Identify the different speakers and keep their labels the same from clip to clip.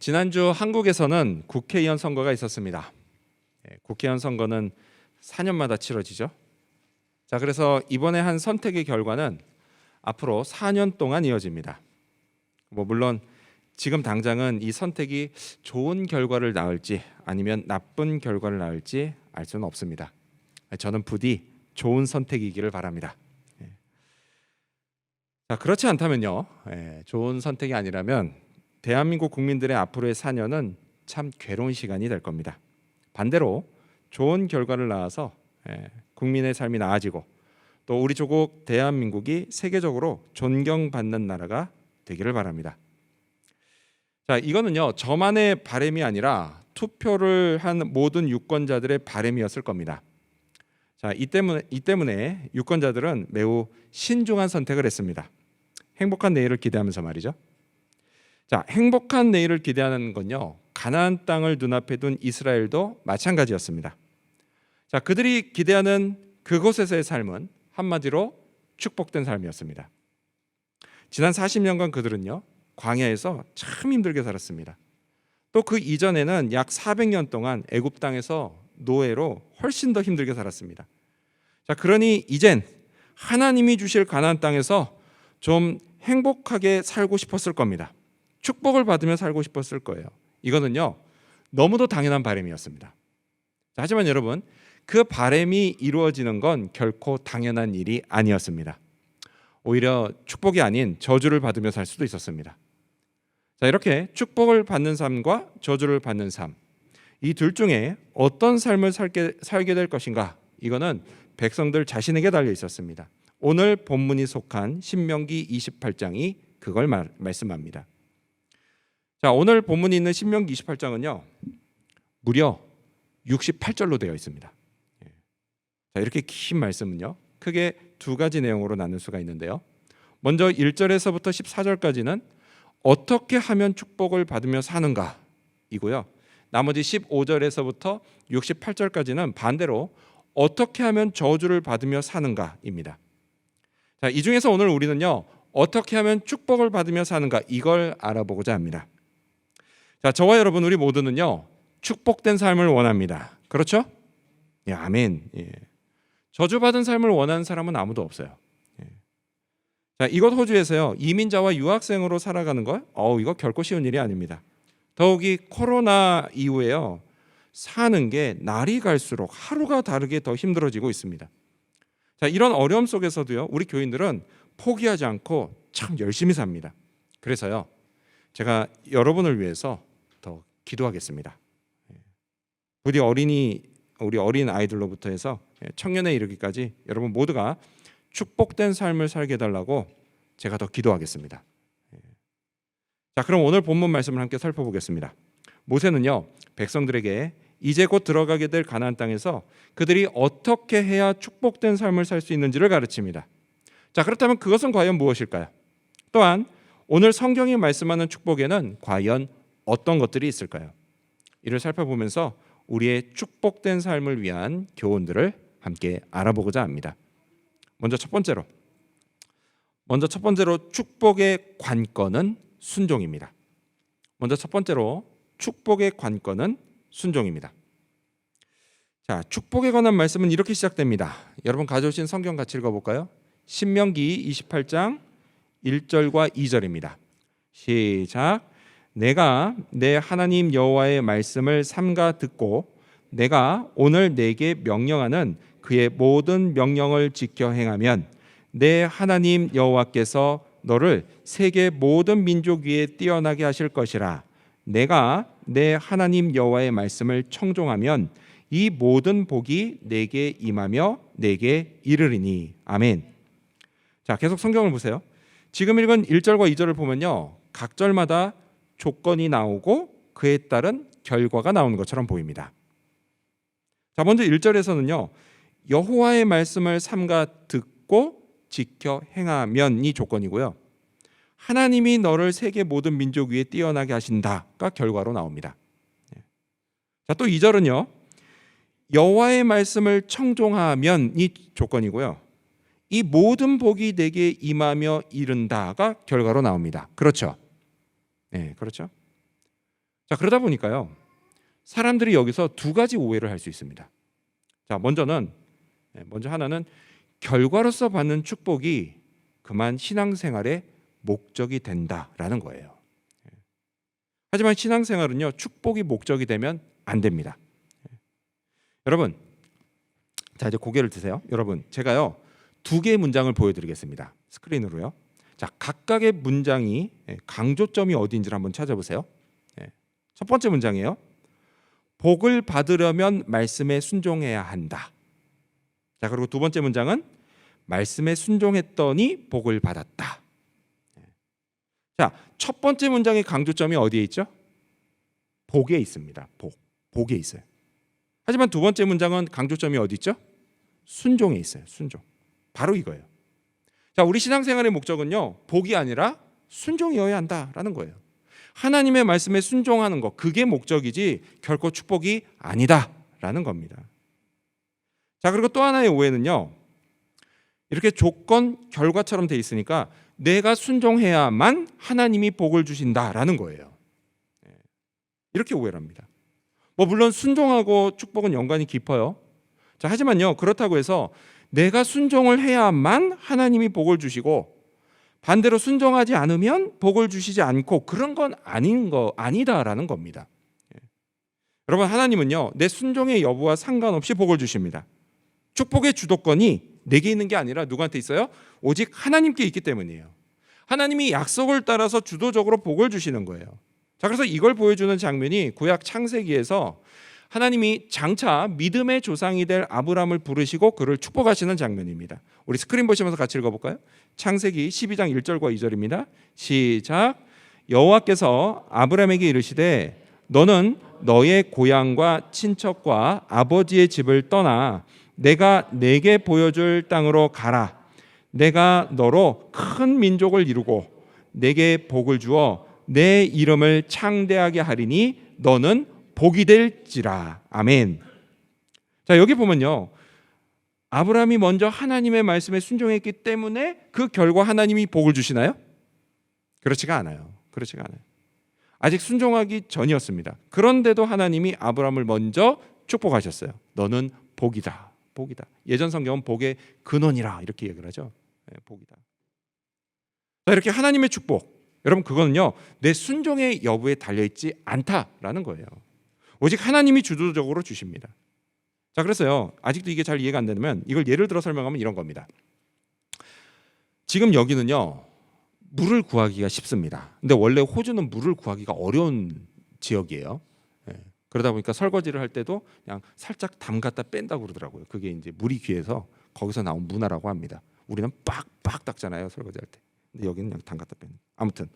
Speaker 1: 지난주 한국에서는 국회의원 선거가 있었습니다. 국회의원 선거는 4년마다 치러지죠. 자, 그래서 이번에 한 선택의 결과는 앞으로 4년 동안 이어집니다. 물론 지금 당장은 이 선택이 좋은 결과를 낳을지 아니면 나쁜 결과를 낳을지 알 수는 없습니다. 저는 부디 좋은 선택이기를 바랍니다. 자, 그렇지 않다면요, 좋은 선택이 아니라면 대한민국 국민들의 앞으로의 4년은 참 괴로운 시간이 될 겁니다. 반대로 좋은 결과를 낳아서 국민의 삶이 나아지고 또 우리 조국 대한민국이 세계적으로 존경받는 나라가 되기를 바랍니다. 자, 이거는요, 저만의 바람이 아니라 투표를 한 모든 유권자들의 바람이었을 겁니다. 자, 이 때문에 유권자들은 매우 신중한 선택을 했습니다. 행복한 내일을 기대하면서 말이죠. 자, 행복한 내일을 기대하는 건요, 가나안 땅을 눈앞에 둔 이스라엘도 마찬가지였습니다. 자, 그들이 기대하는 그곳에서의 삶은 한마디로 축복된 삶이었습니다. 지난 40년간 그들은요, 광야에서 참 힘들게 살았습니다. 또 그 이전에는 약 400년 동안 애굽 땅에서 노예로 훨씬 더 힘들게 살았습니다. 자, 그러니 이젠 하나님이 주실 가나안 땅에서 좀 행복하게 살고 싶었을 겁니다. 축복을 받으며 살고 싶었을 거예요. 이거는요, 너무도 당연한 바람이었습니다. 자, 하지만 여러분, 그 바람이 이루어지는 건 결코 당연한 일이 아니었습니다. 오히려 축복이 아닌 저주를 받으며 살 수도 있었습니다. 자, 이렇게 축복을 받는 삶과 저주를 받는 삶, 이 둘 중에 어떤 삶을 살게 될 것인가, 이거는 백성들 자신에게 달려 있었습니다. 오늘 본문이 속한 신명기 28장이 그걸 말씀합니다. 자, 오늘 본문이 있는 신명기 28장은요, 무려 68절로 되어 있습니다. 자, 이렇게 긴 말씀은요, 크게 두 가지 내용으로 나눌 수가 있는데요. 먼저 1절에서부터 14절까지는 어떻게 하면 축복을 받으며 사는가 이고요. 나머지 15절에서부터 68절까지는 반대로 어떻게 하면 저주를 받으며 사는가입니다. 자, 이 중에서 오늘 우리는요, 어떻게 하면 축복을 받으며 사는가, 이걸 알아보고자 합니다. 자, 저와 여러분, 우리 모두는요, 축복된 삶을 원합니다. 그렇죠? 예, 아멘. 예. 저주받은 삶을 원하는 사람은 아무도 없어요. 예. 자, 이곳 호주에서요, 이민자와 유학생으로 살아가는 거, 이거 결코 쉬운 일이 아닙니다. 더욱이 코로나 이후에요, 사는 게 날이 갈수록 하루가 다르게 더 힘들어지고 있습니다. 자, 이런 어려움 속에서도요, 우리 교인들은 포기하지 않고 참 열심히 삽니다. 그래서요, 제가 여러분을 위해서 더 기도하겠습니다. 부디 우리 어린 아이들로부터 해서 청년에 이르기까지 여러분 모두가 축복된 삶을 살게 해달라고 제가 더 기도하겠습니다. 자, 그럼 오늘 본문 말씀을 함께 살펴보겠습니다. 모세는요, 백성들에게 이제 곧 들어가게 될 가나안 땅에서 그들이 어떻게 해야 축복된 삶을 살 수 있는지를 가르칩니다. 자, 그렇다면 그것은 과연 무엇일까요? 또한 오늘 성경이 말씀하는 축복에는 과연 어떤 것들이 있을까요? 이를 살펴보면서 우리의 축복된 삶을 위한 교훈들을 함께 알아보고자 합니다. 먼저 첫 번째로 축복의 관건은 순종입니다. 자, 축복에 관한 말씀은 이렇게 시작됩니다. 여러분 가져오신 성경 같이 읽어볼까요? 신명기 28장 1절과 2절입니다. 시작. 내가 내 하나님 여호와의 말씀을 삼가 듣고 내가 오늘 내게 명령하는 그의 모든 명령을 지켜 행하면 내 하나님 여호와께서 너를 세계 모든 민족 위에 뛰어나게 하실 것이라. 내가 내 하나님 여호와의 말씀을 청종하면 이 모든 복이 내게 임하며 내게 이르리니. 아멘. 자, 계속 성경을 보세요. 지금 읽은 1절과 2절을 보면요, 각 절마다 조건이 나오고 그에 따른 결과가 나오는 것처럼 보입니다. 자, 먼저 1절에서는요, 여호와의 말씀을 삼가 듣고 지켜 행하면이 조건이고요, 하나님이 너를 세계 모든 민족 위에 뛰어나게 하신다가 결과로 나옵니다. 자, 또 2절은요, 여호와의 말씀을 청종하면이 조건이고요, 이 모든 복이 내게 임하며 이른다가 결과로 나옵니다. 그렇죠? 네, 그렇죠. 자, 그러다 보니까요, 사람들이 여기서 두 가지 오해를 할 수 있습니다. 자, 먼저 하나는 결과로서 받는 축복이 그만 신앙생활의 목적이 된다라는 거예요. 하지만 신앙생활은요, 축복이 목적이 되면 안 됩니다. 여러분, 자, 이제 고개를 드세요. 여러분, 제가요, 두 개의 문장을 보여드리겠습니다. 스크린으로요. 자, 각각의 문장이 강조점이 어디인지를 한번 찾아보세요. 첫 번째 문장이에요. 복을 받으려면 말씀에 순종해야 한다. 자, 그리고 두 번째 문장은 말씀에 순종했더니 복을 받았다. 자, 첫 번째 문장의 강조점이 어디에 있죠? 복에 있습니다. 복에 있어요. 하지만 두 번째 문장은 강조점이 어디 있죠? 순종에 있어요. 순종. 바로 이거예요. 자, 우리 신앙생활의 목적은요, 복이 아니라 순종이어야 한다라는 거예요. 하나님의 말씀에 순종하는 것, 그게 목적이지 결코 축복이 아니다라는 겁니다. 자, 그리고 또 하나의 오해는요, 이렇게 조건 결과처럼 돼 있으니까 내가 순종해야만 하나님이 복을 주신다라는 거예요. 이렇게 오해를 합니다. 물론 순종하고 축복은 연관이 깊어요. 자, 하지만요, 그렇다고 해서 내가 순종을 해야만 하나님이 복을 주시고 반대로 순종하지 않으면 복을 주시지 않고, 그런 건 아니다라는 겁니다. 여러분, 하나님은요, 내 순종의 여부와 상관없이 복을 주십니다. 축복의 주도권이 내게 있는 게 아니라 누구한테 있어요? 오직 하나님께 있기 때문이에요. 하나님이 약속을 따라서 주도적으로 복을 주시는 거예요. 자, 그래서 이걸 보여주는 장면이 구약 창세기에서 하나님이 장차 믿음의 조상이 될 아브라함을 부르시고 그를 축복하시는 장면입니다. 우리 스크린 보시면서 같이 읽어볼까요? 창세기 12장 1절과 2절입니다. 시작. 여호와께서 아브라함에게 이르시되 너는 너의 고향과 친척과 아버지의 집을 떠나 내가 내게 보여줄 땅으로 가라. 내가 너로 큰 민족을 이루고 내게 복을 주어 내 이름을 창대하게 하리니 너는 복이 될지라. 아멘. 자, 여기 보면요, 아브라함이 먼저 하나님의 말씀에 순종했기 때문에 그 결과 하나님이 복을 주시나요? 그렇지가 않아요. 아직 순종하기 전이었습니다. 그런데도 하나님이 아브라함을 먼저 축복하셨어요. 너는 복이다. 예전 성경은 복의 근원이라 이렇게 얘기를 하죠. 복이다. 자, 이렇게 하나님의 축복, 여러분, 그거는요, 내 순종의 여부에 달려있지 않다라는 거예요. 오직 하나님이 주도적으로 주십니다. 자, 그래서요, 아직도 이게 잘 이해가 안 되면 이걸 예를 들어 설명하면 이런 겁니다. 지금 여기는요, 물을 구하기가 쉽습니다. 근데 원래 호주는 물을 구하기가 어려운 지역이에요. 그러다 보니까 설거지를 할 때도 그냥 살짝 담갔다 뺀다고 그러더라고요. 그게 이제 물이 귀해서 거기서 나온 문화라고 합니다. 우리는 빡빡 닦잖아요, 설거지할 때. 근데 여기는 그냥 담갔다 빼는. 아무튼.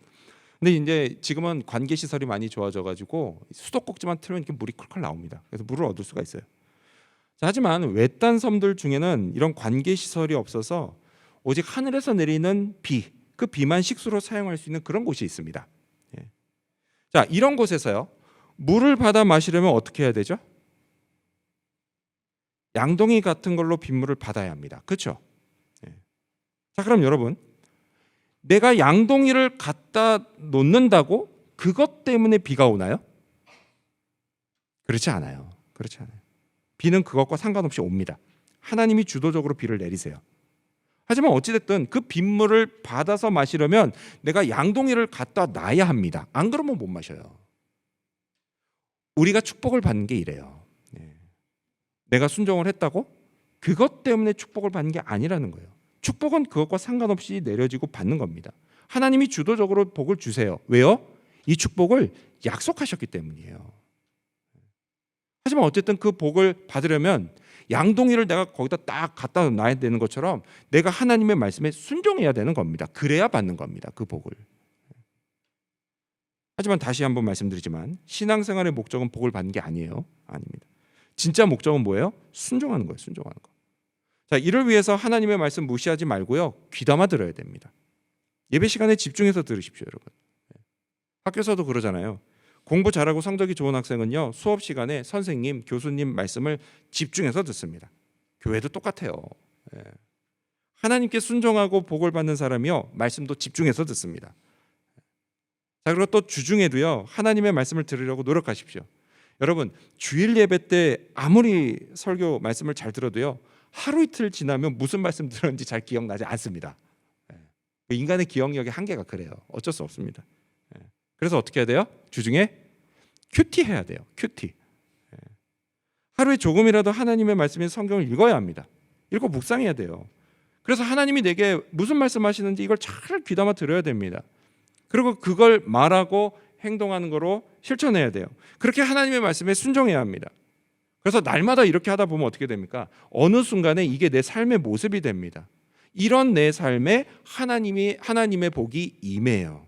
Speaker 1: 근데 이제 지금은 관계 시설이 많이 좋아져 가지고 수도꼭지만 틀면 이렇게 물이 콸콸 나옵니다. 그래서 물을 얻을 수가 있어요. 자, 하지만 외딴 섬들 중에는 이런 관계 시설이 없어서 오직 하늘에서 내리는 비, 그 비만 식수로 사용할 수 있는 그런 곳이 있습니다. 자, 이런 곳에서요, 물을 받아 마시려면 어떻게 해야 되죠? 양동이 같은 걸로 빗물을 받아야 합니다. 그렇죠? 자, 그럼 여러분, 내가 양동이를 갖다 놓는다고 그것 때문에 비가 오나요? 그렇지 않아요. 비는 그것과 상관없이 옵니다. 하나님이 주도적으로 비를 내리세요. 하지만 어찌됐든 그 빗물을 받아서 마시려면 내가 양동이를 갖다 놔야 합니다. 안 그러면 못 마셔요. 우리가 축복을 받는 게 이래요. 내가 순종을 했다고 그것 때문에 축복을 받는 게 아니라는 거예요. 축복은 그것과 상관없이 내려지고 받는 겁니다. 하나님이 주도적으로 복을 주세요. 왜요? 이 축복을 약속하셨기 때문이에요. 하지만 어쨌든 그 복을 받으려면 양동이를 내가 거기다 딱 갖다 놔야 되는 것처럼 내가 하나님의 말씀에 순종해야 되는 겁니다. 그래야 받는 겁니다. 그 복을. 하지만 다시 한번 말씀드리지만 신앙생활의 목적은 복을 받는 게 아니에요. 아닙니다. 진짜 목적은 뭐예요? 순종하는 거예요. 순종하는 거. 자, 이를 위해서 하나님의 말씀 무시하지 말고요, 귀담아 들어야 됩니다. 예배 시간에 집중해서 들으십시오, 여러분. 학교에서도 그러잖아요. 공부 잘하고 성적이 좋은 학생은요, 수업 시간에 선생님, 교수님 말씀을 집중해서 듣습니다. 교회도 똑같아요. 하나님께 순종하고 복을 받는 사람이요, 말씀도 집중해서 듣습니다. 자, 그리고 또 주중에도요, 하나님의 말씀을 들으려고 노력하십시오. 여러분, 주일 예배 때 아무리 설교 말씀을 잘 들어도요, 하루 이틀 지나면 무슨 말씀 들었는지 잘 기억나지 않습니다. 인간의 기억력의 한계가 그래요. 어쩔 수 없습니다. 그래서 어떻게 해야 돼요? 주중에 큐티 해야 돼요. 큐티. 하루에 조금이라도 하나님의 말씀인 성경을 읽어야 합니다. 읽고 묵상해야 돼요. 그래서 하나님이 내게 무슨 말씀하시는지 이걸 잘 귀담아 들어야 됩니다. 그리고 그걸 말하고 행동하는 거로 실천해야 돼요. 그렇게 하나님의 말씀에 순종해야 합니다. 그래서 날마다 이렇게 하다 보면 어떻게 됩니까? 어느 순간에 이게 내 삶의 모습이 됩니다. 이런 내 삶에 하나님의 복이 임해요.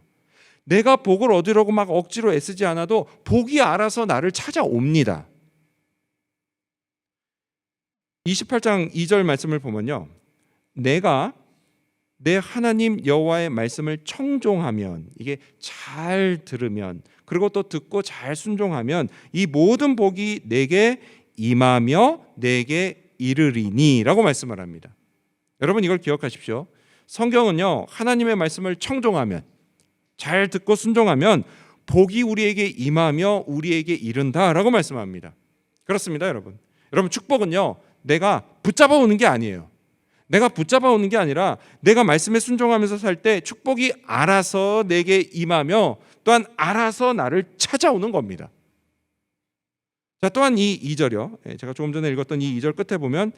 Speaker 1: 내가 복을 얻으려고 막 억지로 애쓰지 않아도 복이 알아서 나를 찾아옵니다. 28장 2절 말씀을 보면요, 내가 내 하나님 여호와의 말씀을 청종하면, 이게 잘 들으면, 그리고 또 듣고 잘 순종하면 이 모든 복이 내게 임하며 내게 이르리니 라고 말씀을 합니다. 여러분, 이걸 기억하십시오. 성경은요, 하나님의 말씀을 청종하면, 잘 듣고 순종하면 복이 우리에게 임하며 우리에게 이른다라고 말씀합니다. 그렇습니다, 여러분. 여러분, 축복은요, 내가 붙잡아 오는 게 아니에요. 내가 붙잡아 오는 게 아니라 내가 말씀에 순종하면서 살 때 축복이 알아서 내게 임하며 또한 알아서 나를 찾아오는 겁니다. 자, 또한 이 2절이요. 제가 조금 전에 읽었던 이 2절 끝에 보면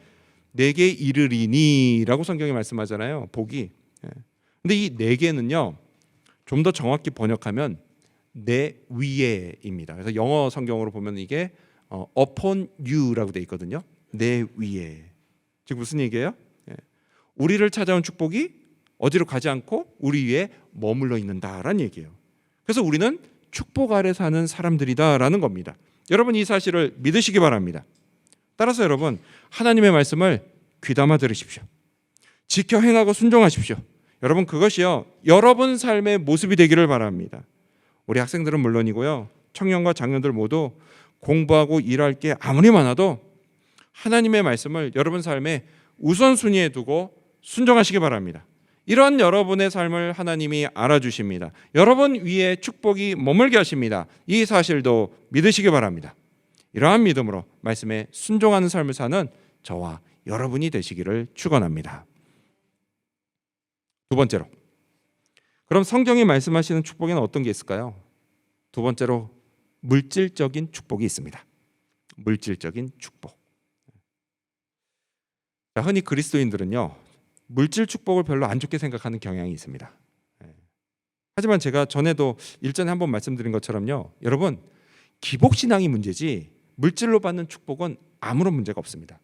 Speaker 1: 내게 이르리니 라고 성경이 말씀하잖아요. 복이. 근데 이 내게는요, 좀 더 정확히 번역하면 내 위에입니다. 그래서 영어 성경으로 보면 이게 upon you라고 돼 있거든요. 내 위에. 즉 무슨 얘기예요? 우리를 찾아온 축복이 어디로 가지 않고 우리 위에 머물러 있는다라는 얘기예요. 그래서 우리는 축복 아래 사는 사람들이다라는 겁니다. 여러분, 이 사실을 믿으시기 바랍니다. 따라서 여러분, 하나님의 말씀을 귀담아 들으십시오. 지켜 행하고 순종하십시오. 여러분, 그것이요, 여러분 삶의 모습이 되기를 바랍니다. 우리 학생들은 물론이고요, 청년과 장년들 모두 공부하고 일할 게 아무리 많아도 하나님의 말씀을 여러분 삶의 우선순위에 두고 순종하시기 바랍니다. 이런 여러분의 삶을 하나님이 알아주십니다. 여러분 위에 축복이 머물게 하십니다. 이 사실도 믿으시기 바랍니다. 이러한 믿음으로 말씀에 순종하는 삶을 사는 저와 여러분이 되시기를 축원합니다. 두 번째로, 그럼 성경이 말씀하시는 축복에는 어떤 게 있을까요? 두 번째로, 물질적인 축복이 있습니다. 물질적인 축복. 자, 흔히 그리스도인들은요, 물질 축복을 별로 안 좋게 생각하는 경향이 있습니다. 하지만 제가 전에도 일전에 한번 말씀드린 것처럼요, 여러분, 기복신앙이 문제지 물질로 받는 축복은 아무런 문제가 없습니다.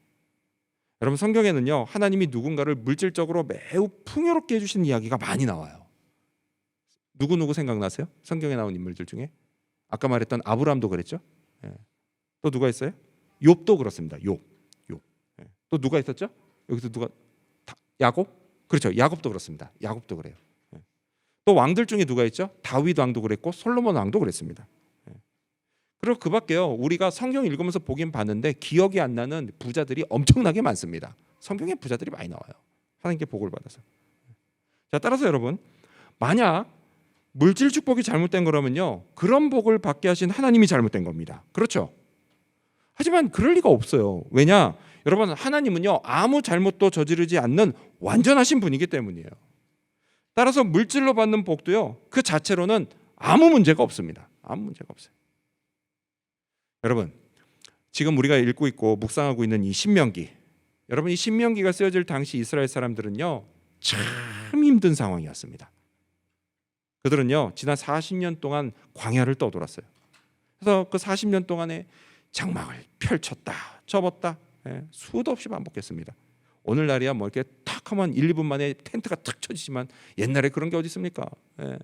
Speaker 1: 여러분, 성경에는요, 하나님이 누군가를 물질적으로 매우 풍요롭게 해주신 이야기가 많이 나와요. 누구 생각나세요? 성경에 나온 인물들 중에 아까 말했던 아브라함도 그랬죠. 또 누가 있어요? 욥도 그렇습니다. 욥. 또 누가 있었죠? 여기서 누가? 야곱? 그렇죠. 야곱도 그렇습니다. 야곱도 그래요. 또 왕들 중에 누가 있죠? 다윗 왕도 그랬고 솔로몬 왕도 그랬습니다. 그리고 그 밖에요, 우리가 성경 읽으면서 보긴 봤는데 기억이 안 나는 부자들이 엄청나게 많습니다. 성경에 부자들이 많이 나와요. 하나님께 복을 받아서. 자, 따라서 여러분, 만약 물질 축복이 잘못된 거라면요, 그런 복을 받게 하신 하나님이 잘못된 겁니다. 그렇죠? 하지만 그럴 리가 없어요. 왜냐? 여러분, 하나님은요, 아무 잘못도 저지르지 않는 완전하신 분이기 때문이에요. 따라서 물질로 받는 복도요, 그 자체로는 아무 문제가 없습니다. 아무 문제가 없어요. 여러분, 지금 우리가 읽고 있고 묵상하고 있는 이 신명기, 여러분, 이 신명기가 쓰여질 당시 이스라엘 사람들은요, 참 힘든 상황이었습니다. 그들은요, 지난 40년 동안 광야를 떠돌았어요. 그래서 그 40년 동안에 장막을 펼쳤다 접었다, 수도 없이 반복했습니다. 오늘날이야 뭐 이렇게 탁 하면 1, 2분 만에 텐트가 탁 쳐지지만 옛날에 그런 게 어디 있습니까? 막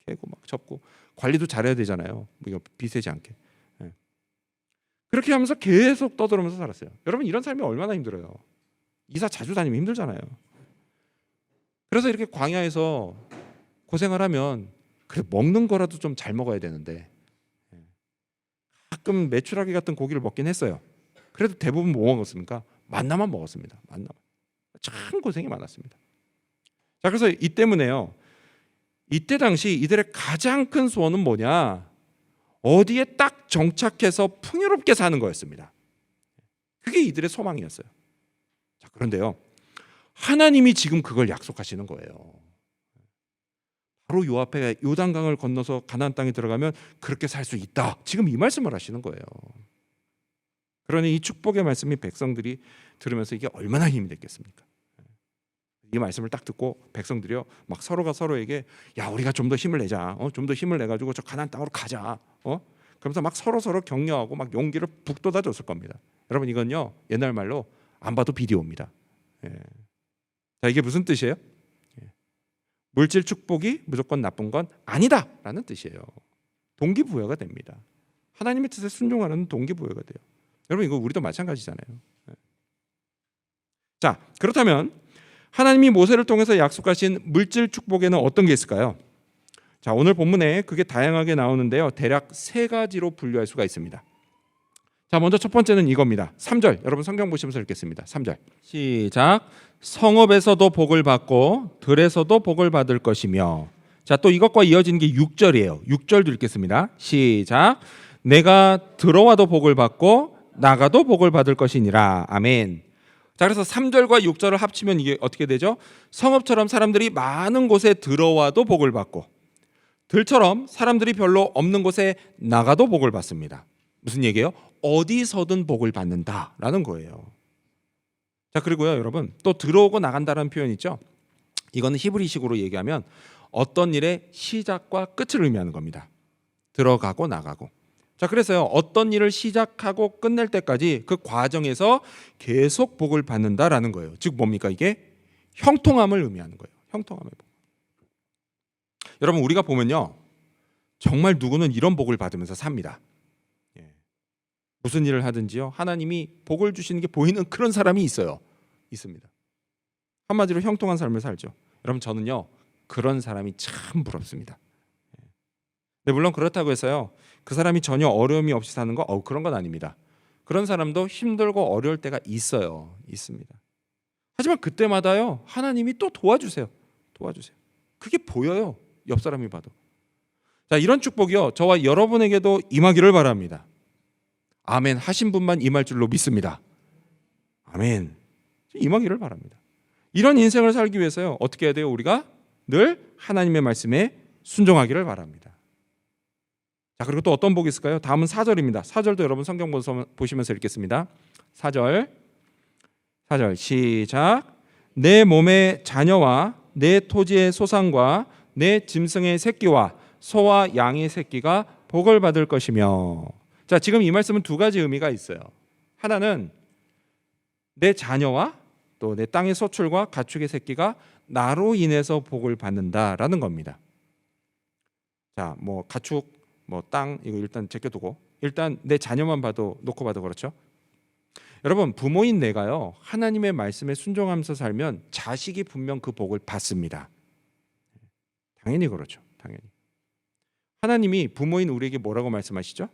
Speaker 1: 캐고 막 접고 관리도 잘해야 되잖아요. 이거 비세지 않게. 그렇게 하면서 계속 떠들면서 살았어요. 여러분, 이런 삶이 얼마나 힘들어요. 이사 자주 다니면 힘들잖아요. 그래서 이렇게 광야에서 고생을 하면 그래, 먹는 거라도 좀 잘 먹어야 되는데 가끔 메추라기 같은 고기를 먹긴 했어요. 그래도 대부분 뭐 먹었습니까? 만나만 먹었습니다. 만나. 참 고생이 많았습니다. 자, 그래서 이 때문에요, 이때 당시 이들의 가장 큰 소원은 뭐냐? 어디에 딱 정착해서 풍요롭게 사는 거였습니다. 그게 이들의 소망이었어요. 자, 그런데요, 하나님이 지금 그걸 약속하시는 거예요. 바로 요 앞에 요단강을 건너서 가나안 땅에 들어가면 그렇게 살 수 있다. 지금 이 말씀을 하시는 거예요. 그러니 이 축복의 말씀이 백성들이 들으면서 이게 얼마나 힘이 됐겠습니까? 이 말씀을 딱 듣고 백성들이요, 막 서로가 서로에게 야, 우리가 좀 더 힘을 내자. 좀 더 힘을 내 가지고 저 가나안 땅으로 가자. 그러면서 막 서로 격려하고 막 용기를 북돋아줬을 겁니다. 여러분, 이건요, 옛날 말로 안 봐도 비디오입니다. 자, 이게 무슨 뜻이에요? 물질 축복이 무조건 나쁜 건 아니다라는 뜻이에요. 동기부여가 됩니다. 하나님의 뜻에 순종하는 동기부여가 돼요. 여러분, 이거 우리도 마찬가지잖아요. 자, 그렇다면 하나님이 모세를 통해서 약속하신 물질 축복에는 어떤 게 있을까요? 자, 오늘 본문에 그게 다양하게 나오는데요, 대략 세 가지로 분류할 수가 있습니다. 자, 먼저 첫 번째는 이겁니다. 3절, 여러분 성경 보시면서 읽겠습니다. 3절 시작. 성읍에서도 복을 받고 들에서도 복을 받을 것이며. 자, 또 이것과 이어지는 게 6절이에요. 6절도 읽겠습니다. 시작. 내가 들어와도 복을 받고 나가도 복을 받을 것이니라. 아멘. 자, 그래서 3절과 6절을 합치면 이게 어떻게 되죠? 성읍처럼 사람들이 많은 곳에 들어와도 복을 받고, 들처럼 사람들이 별로 없는 곳에 나가도 복을 받습니다. 무슨 얘기예요? 어디서든 복을 받는다라는 거예요. 자, 그리고요, 여러분, 또 들어오고 나간다라는 표현 있죠? 이거는 히브리식으로 얘기하면 어떤 일의 시작과 끝을 의미하는 겁니다. 들어가고 나가고. 자, 그래서요, 어떤 일을 시작하고 끝낼 때까지 그 과정에서 계속 복을 받는다라는 거예요. 즉 뭡니까? 이게 형통함을 의미하는 거예요. 형통함을. 여러분, 우리가 보면요, 정말 누구는 이런 복을 받으면서 삽니다. 무슨 일을 하든지요, 하나님이 복을 주시는 게 보이는 그런 사람이 있어요. 있습니다. 한마디로 형통한 삶을 살죠. 여러분, 저는요, 그런 사람이 참 부럽습니다. 네, 물론 그렇다고 해서요, 그 사람이 전혀 어려움이 없이 사는 거, 그런 건 아닙니다. 그런 사람도 힘들고 어려울 때가 있어요. 있습니다. 하지만 그때마다요, 하나님이 또 도와주세요. 그게 보여요. 옆 사람이 봐도. 자, 이런 축복이요, 저와 여러분에게도 임하기를 바랍니다. 아멘 하신 분만 임할 줄로 믿습니다. 아멘. 임하기를 바랍니다. 이런 인생을 살기 위해서요, 어떻게 해야 돼요? 우리가 늘 하나님의 말씀에 순종하기를 바랍니다. 자, 그리고 또 어떤 복이 있을까요? 다음은 4절입니다. 4절도 여러분 성경 보시면서 읽겠습니다. 4절 시작. 내 몸의 자녀와 내 토지의 소산과 내 짐승의 새끼와 소와 양의 새끼가 복을 받을 것이며. 자, 지금 이 말씀은 두 가지 의미가 있어요. 하나는 내 자녀와 또 내 땅의 소출과 가축의 새끼가 나로 인해서 복을 받는다라는 겁니다. 자, 뭐 가축, 뭐 땅, 이거 일단 제껴두고 일단 내 자녀만 놓고 봐도 그렇죠. 여러분, 부모인 내가요, 하나님의 말씀에 순종하면서 살면 자식이 분명 그 복을 받습니다. 당연히 그렇죠. 당연히. 하나님이 부모인 우리에게 뭐라고 말씀하시죠?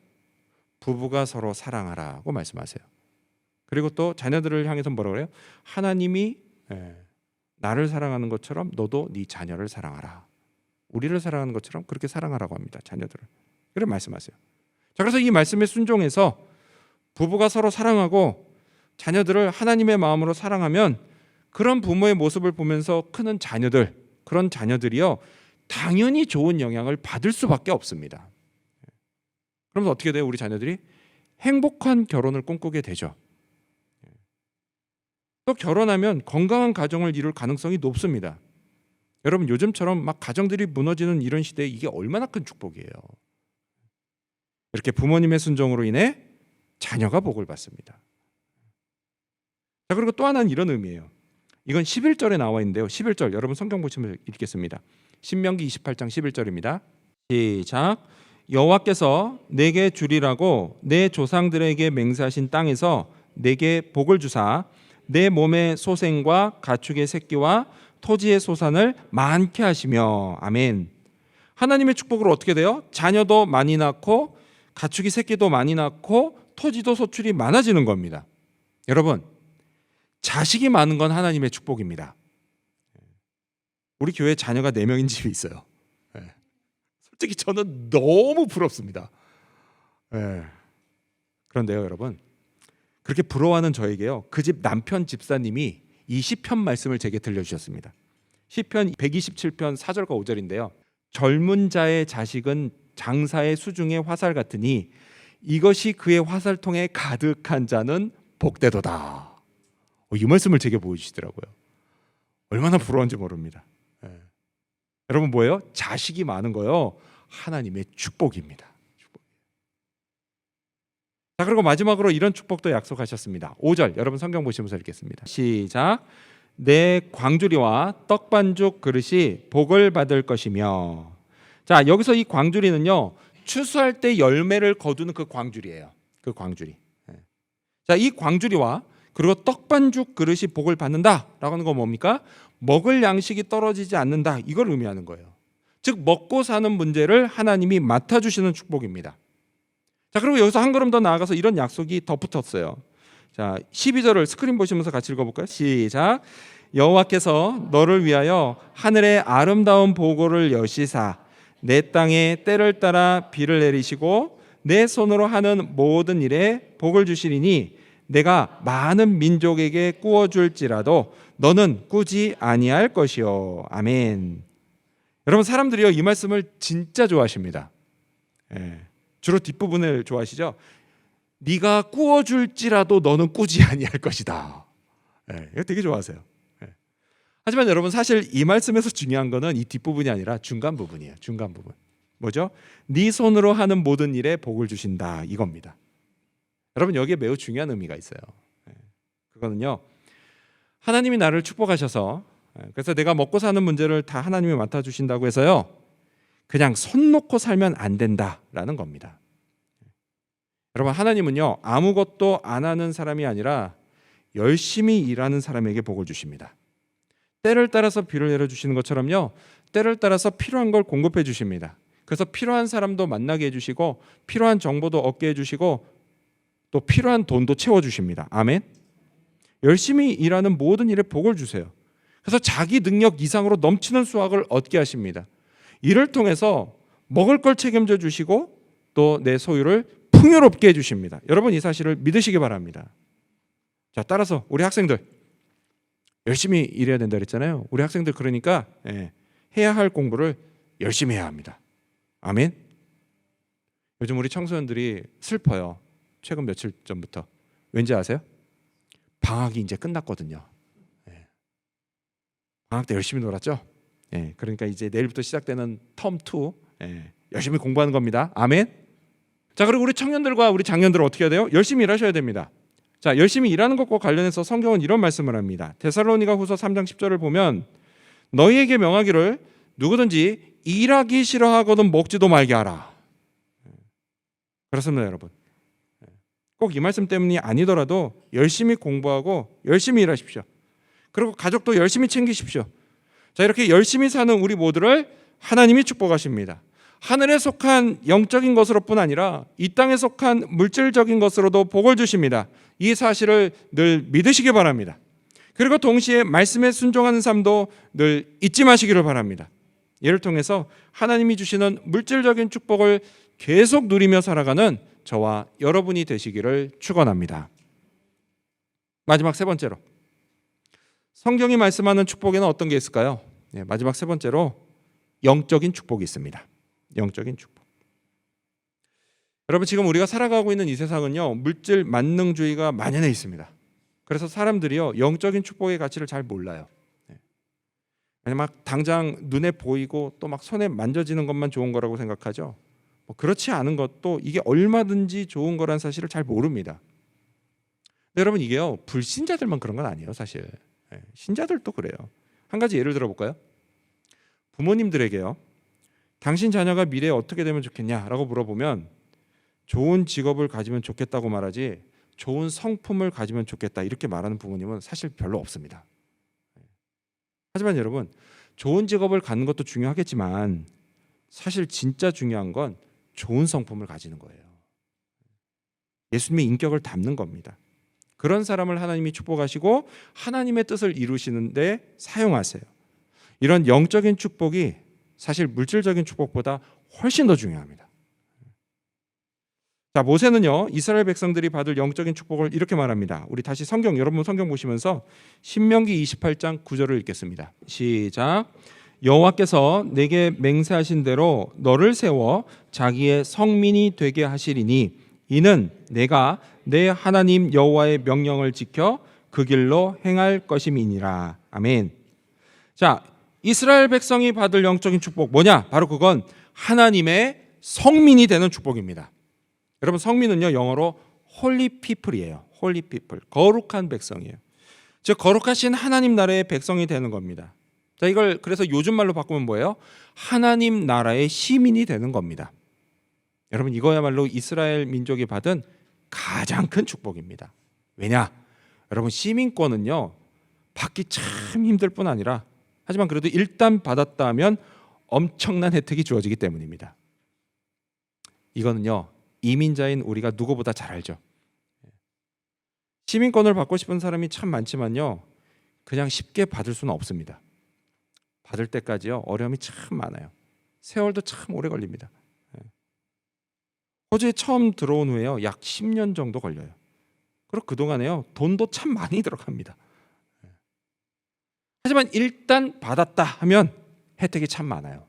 Speaker 1: 부부가 서로 사랑하라고 말씀하세요. 그리고 또 자녀들을 향해서 뭐라고 그래요? 하나님이 나를 사랑하는 것처럼 너도 네 자녀를 사랑하라. 우리를 사랑하는 것처럼 그렇게 사랑하라고 합니다. 자녀들을. 그렇게 말씀하세요. 자, 그래서 이 말씀에 순종해서 부부가 서로 사랑하고 자녀들을 하나님의 마음으로 사랑하면 그런 부모의 모습을 보면서 크는 자녀들, 그런 자녀들이요, 당연히 좋은 영향을 받을 수밖에 없습니다. 그러면서 어떻게 돼요? 우리 자녀들이 행복한 결혼을 꿈꾸게 되죠. 또 결혼하면 건강한 가정을 이룰 가능성이 높습니다. 여러분, 요즘처럼 막 가정들이 무너지는 이런 시대에 이게 얼마나 큰 축복이에요. 이렇게 부모님의 순종으로 인해 자녀가 복을 받습니다. 자, 그리고 또 하나는 이런 의미예요. 이건 11절에 나와 있는데요. 11절 여러분 성경 보시면 읽겠습니다. 신명기 28장 11절입니다. 시작. 여호와께서 내게 주리라고 내 조상들에게 맹세하신 땅에서 내게 복을 주사 내 몸의 소생과 가축의 새끼와 토지의 소산을 많게 하시며. 아멘. 하나님의 축복으로 어떻게 돼요? 자녀도 많이 낳고 가축이 새끼도 많이 낳고 토지도 소출이 많아지는 겁니다. 여러분, 자식이 많은 건 하나님의 축복입니다. 우리 교회에 자녀가 4명인 집이 있어요. 솔직히 저는 너무 부럽습니다. 예. 그런데요, 여러분, 그렇게 부러워하는 저에게요, 그 집 남편 집사님이 이 시편 말씀을 제게 들려주셨습니다. 시편 127편 4절과 5절인데요. 젊은 자의 자식은 장사의 수중의 화살 같으니 이것이 그의 화살통에 가득한 자는 복되도다. 이 말씀을 제게 보여주시더라고요. 얼마나 부러운지 모릅니다. 예. 여러분, 뭐예요? 자식이 많은 거요, 하나님의 축복입니다. 축복. 자, 그리고 마지막으로 이런 축복도 약속하셨습니다. 5절, 여러분 성경 보시면서 읽겠습니다. 시작. 내 광주리와 떡반죽 그릇이 복을 받을 것이며. 자, 여기서 이 광주리는요, 추수할 때 열매를 거두는 그 광주리예요. 그 광주리. 자, 이 광주리와 그리고 떡반죽 그릇이 복을 받는다라고 하는 건 뭡니까? 먹을 양식이 떨어지지 않는다, 이걸 의미하는 거예요. 즉, 먹고 사는 문제를 하나님이 맡아주시는 축복입니다. 자, 그리고 여기서 한 걸음 더 나아가서 이런 약속이 덧붙었어요. 자, 12절을 스크린 보시면서 같이 읽어볼까요? 시작. 여호와께서 너를 위하여 하늘의 아름다운 보고를 여시사 내 땅에 때를 따라 비를 내리시고 내 손으로 하는 모든 일에 복을 주시리니 내가 많은 민족에게 꾸어줄지라도 너는 꾸지 아니할 것이요. 아멘. 여러분, 사람들이요, 이 말씀을 진짜 좋아하십니다. 예. 주로 뒷부분을 좋아하시죠. 네가 꾸어줄지라도 너는 꾸지 아니할 것이다. 예. 이거 되게 좋아하세요. 예. 하지만 여러분, 사실 이 말씀에서 중요한 거는 이 뒷부분이 아니라 중간 부분이에요. 중간 부분. 뭐죠? 네 손으로 하는 모든 일에 복을 주신다, 이겁니다. 여러분, 여기에 매우 중요한 의미가 있어요. 그거는요, 하나님이 나를 축복하셔서, 그래서 내가 먹고 사는 문제를 다 하나님이 맡아주신다고 해서요, 그냥 손 놓고 살면 안 된다라는 겁니다. 여러분, 하나님은요, 아무것도 안 하는 사람이 아니라 열심히 일하는 사람에게 복을 주십니다. 때를 따라서 비를 내려주시는 것처럼요, 때를 따라서 필요한 걸 공급해 주십니다. 그래서 필요한 사람도 만나게 해주시고 필요한 정보도 얻게 해주시고 또 필요한 돈도 채워주십니다. 아멘. 열심히 일하는 모든 일에 복을 주세요. 그래서 자기 능력 이상으로 넘치는 수확을 얻게 하십니다. 이를 통해서 먹을 걸 책임져 주시고 또 내 소유를 풍요롭게 해주십니다. 여러분, 이 사실을 믿으시기 바랍니다. 자, 따라서 우리 학생들 열심히 일해야 된다 그랬잖아요. 우리 학생들, 그러니까 해야 할 공부를 열심히 해야 합니다. 아멘. 요즘 우리 청소년들이 슬퍼요. 최근 며칠 전부터. 왠지 아세요? 방학이 이제 끝났거든요. 방학 때 열심히 놀았죠. 그러니까 이제 내일부터 시작되는 텀2 열심히 공부하는 겁니다. 아멘. 자, 그리고 우리 청년들과 우리 장년들은 어떻게 해야 돼요? 열심히 일하셔야 됩니다. 자, 열심히 일하는 것과 관련해서 성경은 이런 말씀을 합니다. 데살로니가 후서 3장 10절을 보면 너희에게 명하기를 누구든지 일하기 싫어하거든 먹지도 말게 하라. 그렇습니다, 여러분. 꼭 이 말씀 때문이 아니더라도 열심히 공부하고 열심히 일하십시오. 그리고 가족도 열심히 챙기십시오. 자, 이렇게 열심히 사는 우리 모두를 하나님이 축복하십니다. 하늘에 속한 영적인 것으로뿐 아니라 이 땅에 속한 물질적인 것으로도 복을 주십니다. 이 사실을 늘 믿으시기 바랍니다. 그리고 동시에 말씀에 순종하는 삶도 늘 잊지 마시기를 바랍니다. 이를 통해서 하나님이 주시는 물질적인 축복을 계속 누리며 살아가는 저와 여러분이 되시기를 축원합니다. 마지막 세 번째로, 성경이 말씀하는 축복에는 어떤 게 있을까요? 마지막 세 번째로 영적인 축복이 있습니다. 영적인 축복. 여러분, 지금 우리가 살아가고 있는 이 세상은요, 물질 만능주의가 만연해 있습니다. 그래서 사람들이요, 영적인 축복의 가치를 잘 몰라요. 그냥 막 당장 눈에 보이고 또 막 손에 만져지는 것만 좋은 거라고 생각하죠. 그렇지 않은 것도 이게 얼마든지 좋은 거란 사실을 잘 모릅니다. 근데 여러분, 이게요, 불신자들만 그런 건 아니에요, 사실. 신자들도 그래요. 한 가지 예를 들어볼까요? 부모님들에게요, 당신 자녀가 미래에 어떻게 되면 좋겠냐라고 물어보면 좋은 직업을 가지면 좋겠다고 말하지 좋은 성품을 가지면 좋겠다 이렇게 말하는 부모님은 사실 별로 없습니다. 하지만 여러분, 좋은 직업을 갖는 것도 중요하겠지만 사실 진짜 중요한 건 좋은 성품을 가지는 거예요. 예수님의 인격을 담는 겁니다. 그런 사람을 하나님이 축복하시고 하나님의 뜻을 이루시는데 사용하세요. 이런 영적인 축복이 사실 물질적인 축복보다 훨씬 더 중요합니다. 자, 모세는요 이스라엘 백성들이 받을 영적인 축복을 이렇게 말합니다. 우리 다시 여러분 성경 보시면서 신명기 28장 9절을 읽겠습니다. 시작. 여호와께서 내게 맹세하신 대로 너를 세워 자기의 성민이 되게 하시리니 이는 내가 내 하나님 여호와의 명령을 지켜 그 길로 행할 것임이니라. 아멘. 자, 이스라엘 백성이 받을 영적인 축복 뭐냐? 바로 그건 하나님의 성민이 되는 축복입니다. 여러분, 성민은요 영어로 홀리 피플이에요. 홀리 피플, 거룩한 백성이에요. 즉 거룩하신 하나님 나라의 백성이 되는 겁니다. 자, 이걸 그래서 요즘 말로 바꾸면 뭐예요? 하나님 나라의 시민이 되는 겁니다. 여러분, 이거야말로 이스라엘 민족이 받은 가장 큰 축복입니다. 왜냐? 여러분, 시민권은요 받기 참 힘들 뿐 아니라 하지만 그래도 일단 받았다면 엄청난 혜택이 주어지기 때문입니다. 이거는요 이민자인 우리가 누구보다 잘 알죠. 시민권을 받고 싶은 사람이 참 많지만요 그냥 쉽게 받을 수는 없습니다. 받을 때까지요 어려움이 참 많아요. 세월도 참 오래 걸립니다. 호주에 처음 들어온 후에요 약 10년 정도 걸려요. 그리고 그동안에요 돈도 참 많이 들어갑니다. 하지만 일단 받았다 하면 혜택이 참 많아요.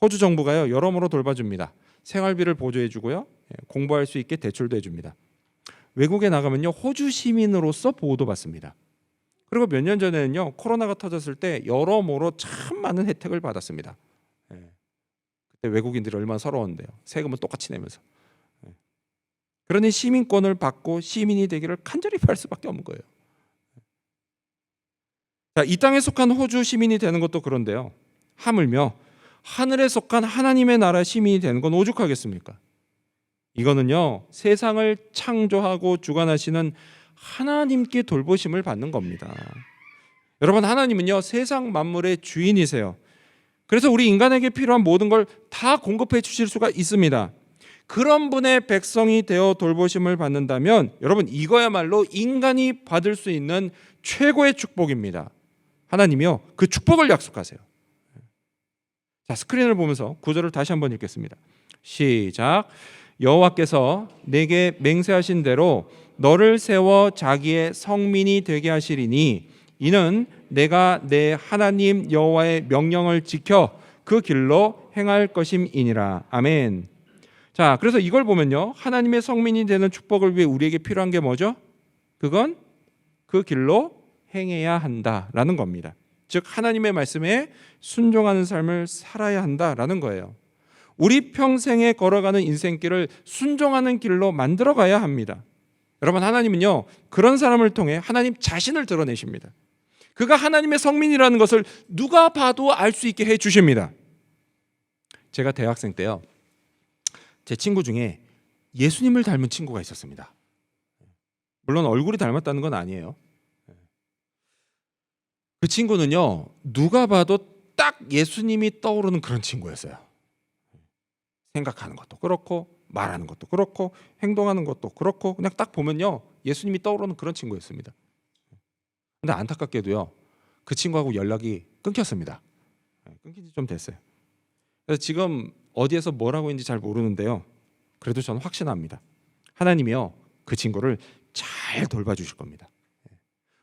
Speaker 1: 호주 정부가요 여러모로 돌봐줍니다. 생활비를 보조해주고요 공부할 수 있게 대출도 해줍니다. 외국에 나가면요 호주 시민으로서 보호도 받습니다. 그리고 몇 년 전에는요 코로나가 터졌을 때 여러모로 참 많은 혜택을 받았습니다. 그때 외국인들이 얼마나 서러웠는데요. 세금은 똑같이 내면서. 그러니 시민권을 받고 시민이 되기를 간절히 바랄 수밖에 없는 거예요. 자, 이 땅에 속한 호주 시민이 되는 것도 그런데요. 하물며 하늘에 속한 하나님의 나라 시민이 되는 건 오죽하겠습니까? 이거는요 세상을 창조하고 주관하시는 하나님께 돌보심을 받는 겁니다. 여러분, 하나님은요 세상 만물의 주인이세요. 그래서 우리 인간에게 필요한 모든 걸 다 공급해 주실 수가 있습니다. 그런 분의 백성이 되어 돌보심을 받는다면 여러분, 이거야말로 인간이 받을 수 있는 최고의 축복입니다. 하나님이요 그 축복을 약속하세요. 자, 스크린을 보면서 구절을 다시 한번 읽겠습니다. 시작. 여호와께서 내게 맹세하신 대로 너를 세워 자기의 성민이 되게 하시리니 이는 내가 내 하나님 여호와의 명령을 지켜 그 길로 행할 것임이니라. 아멘. 자, 그래서 이걸 보면요 하나님의 성민이 되는 축복을 위해 우리에게 필요한 게 뭐죠? 그건 그 길로 행해야 한다라는 겁니다. 즉 하나님의 말씀에 순종하는 삶을 살아야 한다라는 거예요. 우리 평생에 걸어가는 인생길을 순종하는 길로 만들어 가야 합니다. 여러분, 하나님은요 그런 사람을 통해 하나님 자신을 드러내십니다. 그가 하나님의 성민이라는 것을 누가 봐도 알 수 있게 해 주십니다. 제가 대학생 때요 제 친구 중에 예수님을 닮은 친구가 있었습니다. 물론 얼굴이 닮았다는 건 아니에요. 그 친구는요 누가 봐도 딱 예수님이 떠오르는 그런 친구였어요. 생각하는 것도 그렇고 말하는 것도 그렇고 행동하는 것도 그렇고 그냥 딱 보면요 예수님이 떠오르는 그런 친구였습니다. 근데 안타깝게도요 그 친구하고 연락이 끊겼습니다. 끊긴 지 좀 됐어요. 그래서 지금 어디에서 뭘 하고 있는지 잘 모르는데요 그래도 저는 확신합니다. 하나님이요 그 친구를 잘 돌봐주실 겁니다.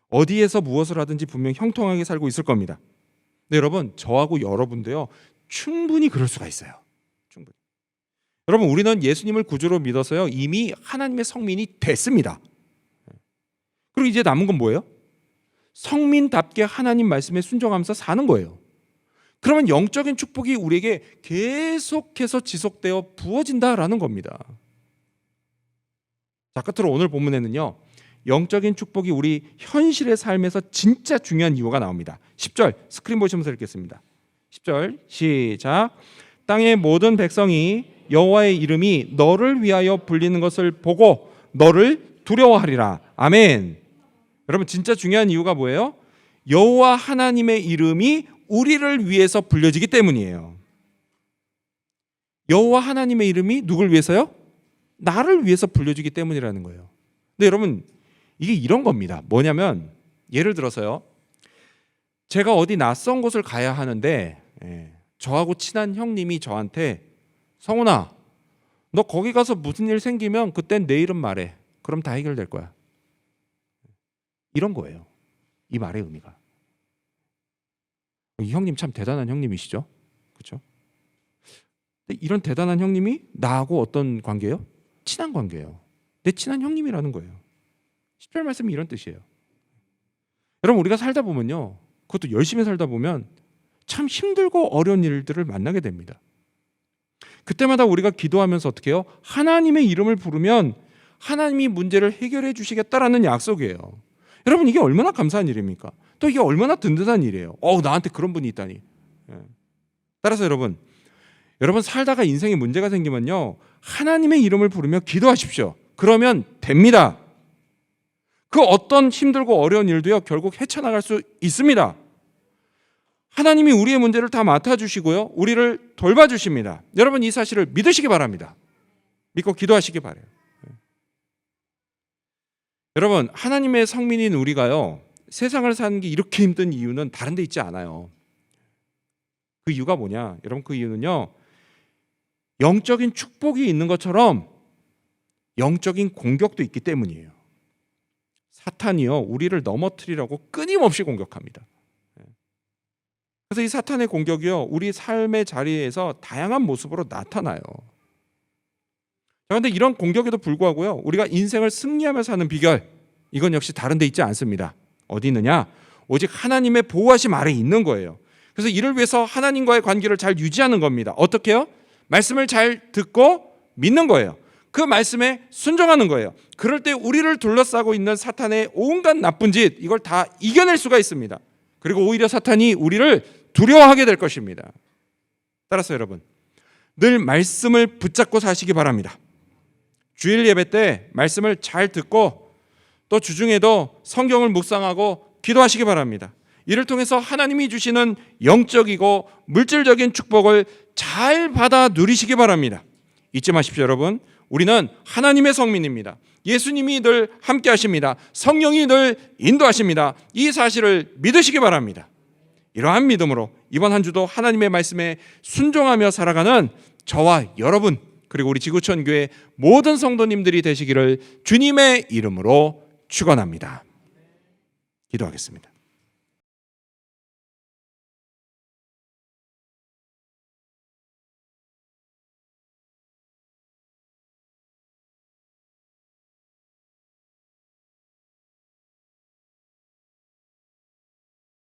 Speaker 1: 어디에서 무엇을 하든지 분명 형통하게 살고 있을 겁니다. 근데 여러분, 저하고 여러분도요 충분히 그럴 수가 있어요. 충분히. 여러분, 우리는 예수님을 구주로 믿어서요 이미 하나님의 성민이 됐습니다. 그리고 이제 남은 건 뭐예요? 성민답게 하나님 말씀에 순종하면서 사는 거예요. 그러면 영적인 축복이 우리에게 계속해서 지속되어 부어진다라는 겁니다. 자, 끝으로 오늘 본문에는요 영적인 축복이 우리 현실의 삶에서 진짜 중요한 이유가 나옵니다. 10절 스크린 보시면서 읽겠습니다. 10절 시작. 땅의 모든 백성이 여호와의 이름이 너를 위하여 불리는 것을 보고 너를 두려워하리라. 아멘. 여러분, 진짜 중요한 이유가 뭐예요? 여호와 하나님의 이름이 우리를 위해서 불려지기 때문이에요. 여호와 하나님의 이름이 누굴 위해서요? 나를 위해서 불려지기 때문이라는 거예요. 근데 여러분, 이게 이런 겁니다. 뭐냐면 예를 들어서요 제가 어디 낯선 곳을 가야 하는데 저하고 친한 형님이 저한테 성훈아, 너 거기 가서 무슨 일 생기면 그땐 내 이름 말해. 그럼 다 해결될 거야. 이런 거예요. 이 말의 의미가. 이 형님 참 대단한 형님이시죠? 그렇죠? 이런 대단한 형님이 나하고 어떤 관계예요? 친한 관계예요. 내 친한 형님이라는 거예요. 10절 말씀이 이런 뜻이에요. 여러분, 우리가 살다 보면요, 그것도 열심히 살다 보면 참 힘들고 어려운 일들을 만나게 됩니다. 그때마다 우리가 기도하면서 어떻게 해요? 하나님의 이름을 부르면 하나님이 문제를 해결해 주시겠다라는 약속이에요. 여러분, 이게 얼마나 감사한 일입니까? 또 이게 얼마나 든든한 일이에요. 나한테 그런 분이 있다니. 따라서 여러분 살다가 인생에 문제가 생기면요, 하나님의 이름을 부르며 기도하십시오. 그러면 됩니다. 그 어떤 힘들고 어려운 일도요, 결국 헤쳐나갈 수 있습니다. 하나님이 우리의 문제를 다 맡아주시고요, 우리를 돌봐주십니다. 여러분, 이 사실을 믿으시기 바랍니다. 믿고 기도하시기 바라요. 여러분, 하나님의 성민인 우리가요, 세상을 사는 게 이렇게 힘든 이유는 다른 데 있지 않아요. 그 이유가 뭐냐? 여러분, 그 이유는요, 영적인 축복이 있는 것처럼 영적인 공격도 있기 때문이에요. 사탄이요, 우리를 넘어뜨리려고 끊임없이 공격합니다. 그래서 이 사탄의 공격이요, 우리 삶의 자리에서 다양한 모습으로 나타나요. 그런데 이런 공격에도 불구하고요, 우리가 인생을 승리하며 사는 비결, 이건 역시 다른 데 있지 않습니다. 어디 있느냐? 오직 하나님의 보호하심 아래에 있는 거예요. 그래서 이를 위해서 하나님과의 관계를 잘 유지하는 겁니다. 어떻게 해요? 말씀을 잘 듣고 믿는 거예요. 그 말씀에 순종하는 거예요. 그럴 때 우리를 둘러싸고 있는 사탄의 온갖 나쁜 짓, 이걸 다 이겨낼 수가 있습니다. 그리고 오히려 사탄이 우리를 두려워하게 될 것입니다. 따라서 여러분, 늘 말씀을 붙잡고 사시기 바랍니다. 주일 예배 때 말씀을 잘 듣고 또 주중에도 성경을 묵상하고 기도하시기 바랍니다. 이를 통해서 하나님이 주시는 영적이고 물질적인 축복을 잘 받아 누리시기 바랍니다. 잊지 마십시오, 여러분. 우리는 하나님의 성민입니다. 예수님이 늘 함께 하십니다. 성령이 늘 인도하십니다. 이 사실을 믿으시기 바랍니다. 이러한 믿음으로 이번 한 주도 하나님의 말씀에 순종하며 살아가는 저와 여러분, 그리고 우리 지구촌 교회 모든 성도님들이 되시기를 주님의 이름으로 축원합니다. 기도하겠습니다.